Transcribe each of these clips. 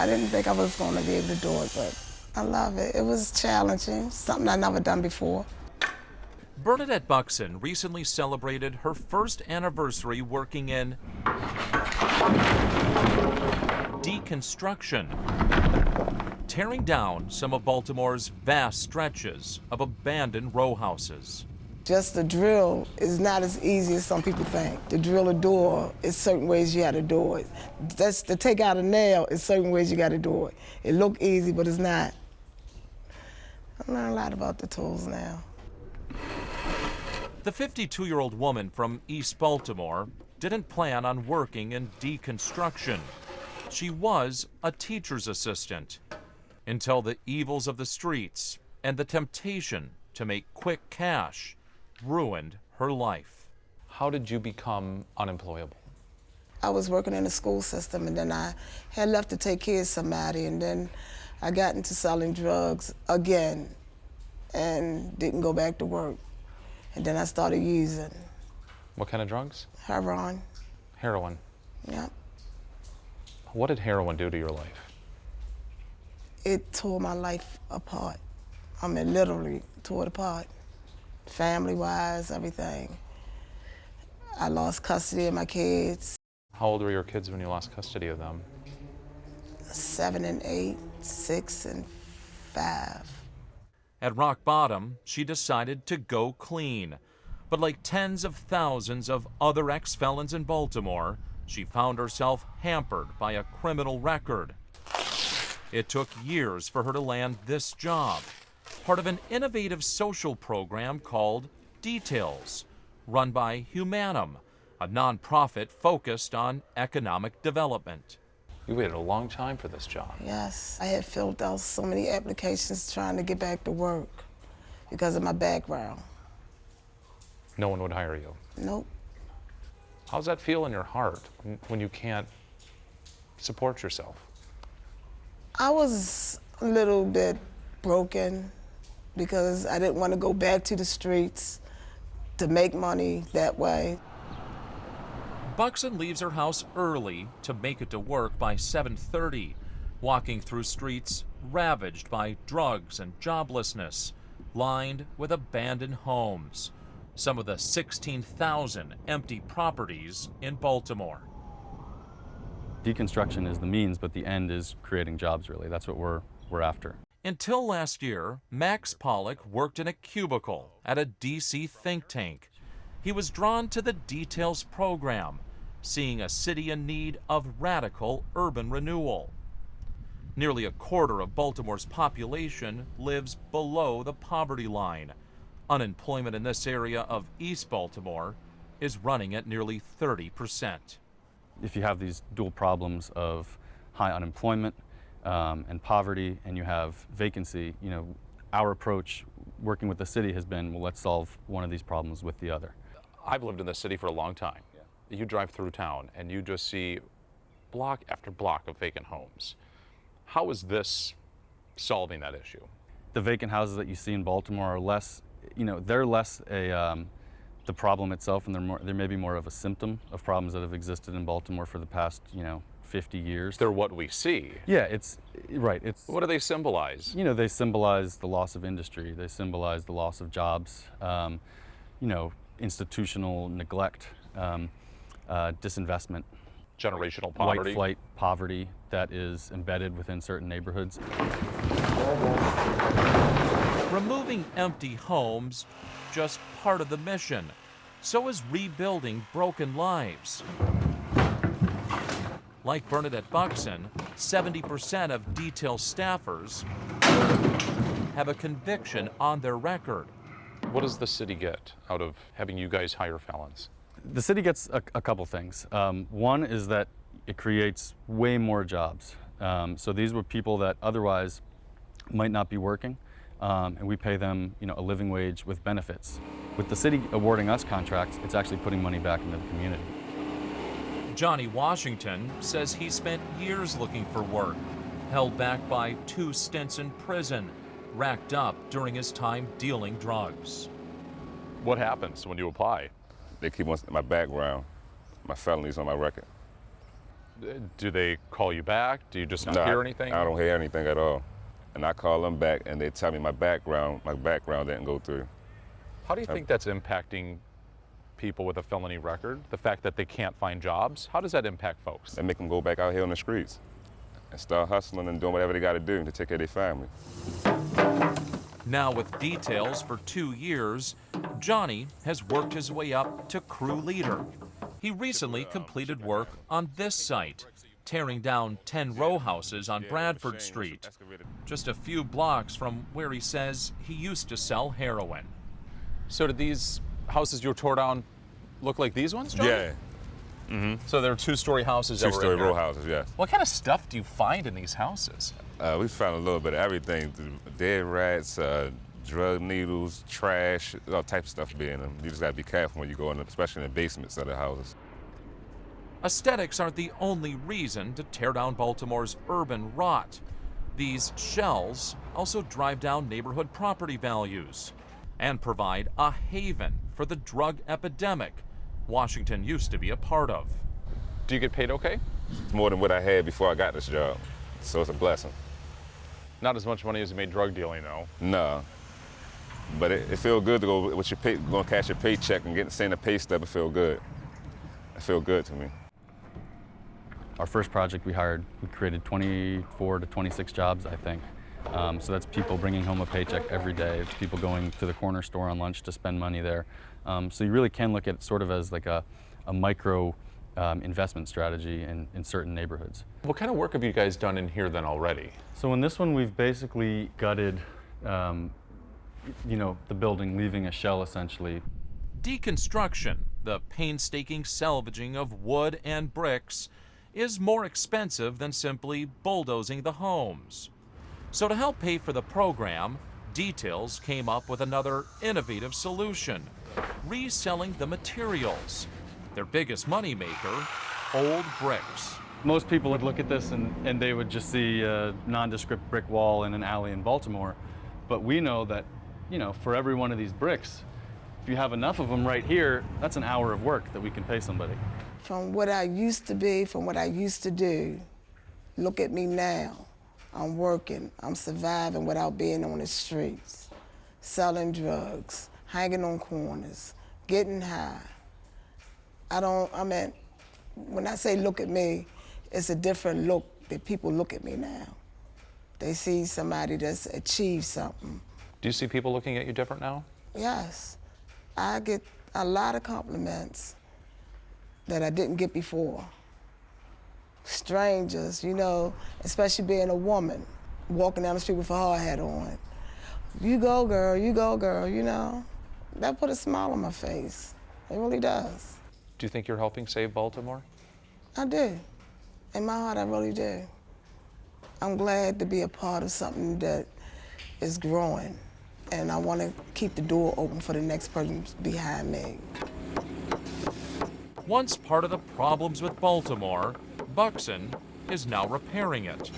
I didn't think I was going to be able to do it, but I love it. It was challenging, something I'd never done before. Bernadette Buxton recently celebrated her first anniversary working in Deconstruction, tearing down some of Baltimore's vast stretches of abandoned row houses. Just the drill is not as easy as some people think. To drill a door is certain ways you got to do it. Just to take out a nail is certain ways you got to do it. It look easy, but it's not. I learned a lot about the tools now. The 52-year-old woman from East Baltimore didn't plan on working in deconstruction. She was a teacher's assistant until the evils of the streets and the temptation to make quick cash ruined her life. How did you become unemployable? I was working in the school system, and then I had left to take care of somebody, and then I got into selling drugs again and didn't go back to work. And then I started using. What kind of drugs? Heroin. Heroin. Yep. What did heroin do to your life? It tore my life apart. I mean, literally tore it apart. Family-wise, everything. I lost custody of my kids. How old were your kids when you lost custody of them? 7 and 8, 6 and 5. At rock bottom, she decided to go clean. But like tens of thousands of other ex-felons in Baltimore, she found herself hampered by a criminal record. It took years for her to land this job, part of an innovative social program called Details, run by Humanum, a nonprofit focused on economic development. You waited a long time for this job. Yes, I had filled out so many applications trying to get back to work because of my background. No one would hire you. Nope. How does that feel in your heart when you can't support yourself? I was a little bit broken because I didn't want to go back to the streets to make money that way. Buxton leaves her house early to make it to work by 7:30, walking through streets ravaged by drugs and joblessness, lined with abandoned homes, some of the 16,000 empty properties in Baltimore. Deconstruction is the means, but the end is creating jobs, really. That's what we're after. Until last year, Max Pollock worked in a cubicle at a D.C. think tank. He was drawn to the Details program, seeing a city in need of radical urban renewal. Nearly a quarter of Baltimore's population lives below the poverty line. Unemployment in this area of East Baltimore is running at nearly 30%. If you have these dual problems of high unemployment and poverty, and you have vacancy, our approach working with the city has been, well, let's solve one of these problems with the other. I've lived in this city for a long time. You drive through town and you just see block after block of vacant homes. How is this solving that issue? The vacant houses that you see in Baltimore are less, they're less the problem itself, and they're maybe more of a symptom of problems that have existed in Baltimore for the past, 50 years. They're what we see. Yeah, it's right. What do they symbolize? They symbolize the loss of industry. They symbolize the loss of jobs. Institutional neglect, disinvestment, generational poverty, white flight poverty that is embedded within certain neighborhoods. Removing empty homes, just part of the mission. So is rebuilding broken lives. Like Bernadette Buxton, 70% of Detail staffers have a conviction on their record. What does the city get out of having you guys hire felons? The city gets a couple things. One is that it creates way more jobs. So these were people that otherwise might not be working, and we pay them, a living wage with benefits. With the city awarding us contracts, it's actually putting money back into the community. Johnny Washington says he spent years looking for work, held back by 2 stints in prison, racked up during his time dealing drugs. What happens when you apply? They keep my background, my felonies on my record. Do they call you back? Do you just not No, hear anything? I don't hear anything at all. And I call them back, and they tell me my background didn't go through. How do you think that's impacting people with a felony record? The fact that they can't find jobs? How does that impact folks? They make them go back out here on the streets and start hustling and doing whatever they got to do to take care of their family. Now with details for 2 years, Johnny has worked his way up to crew leader. He recently completed work on this site, tearing down 10 row houses on Bradford Street, just a few blocks from where he says he used to sell heroin. So did these houses you tore down look like these ones, Johnny? Yeah, So they're two-story houses that were in two-story there. row houses, yeah. What kind of stuff do you find in these houses? We found a little bit of everything, dead rats, drug needles, trash, all types of stuff being in them. You just got to be careful when you go in, especially in the basements of the houses. Aesthetics aren't the only reason to tear down Baltimore's urban rot. These shells also drive down neighborhood property values and provide a haven for the drug epidemic Washington used to be a part of. Do you get paid okay? It's more than what I had before I got this job, so it's a blessing. Not as much money as you made drug dealing, though. No, but it feel good to go with your go and cash your paycheck and seeing a pay stub. It feel good. It feel good to me. Our first project we created 24 to 26 jobs, I think. So that's people bringing home a paycheck every day. It's people going to the corner store on lunch to spend money there. So you really can look at it sort of as like a micro investment strategy in certain neighborhoods. What kind of work have you guys done in here then already? So in this one, we've basically gutted, the building, leaving a shell essentially. Deconstruction, the painstaking salvaging of wood and bricks, is more expensive than simply bulldozing the homes. So to help pay for the program, Details came up with another innovative solution: reselling the materials. Their biggest moneymaker, old bricks. Most people would look at this and they would just see a nondescript brick wall in an alley in Baltimore. But we know that, for every one of these bricks, if you have enough of them right here, that's an hour of work that we can pay somebody. From what I used to be, from what I used to do, look at me now. I'm working, I'm surviving without being on the streets, selling drugs, hanging on corners, getting high. When I say look at me, it's a different look that people look at me now. They see somebody that's achieved something. Do you see people looking at you different now? Yes, I get a lot of compliments that I didn't get before. Strangers, especially being a woman, walking down the street with a hard hat on. You go, girl, That put a smile on my face. It really does. Do you think you're helping save Baltimore? I do. In my heart, I really do. I'm glad to be a part of something that is growing, and I want to keep the door open for the next person behind me. Once part of the problems with Baltimore, Buxton is now repairing it,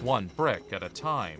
one brick at a time.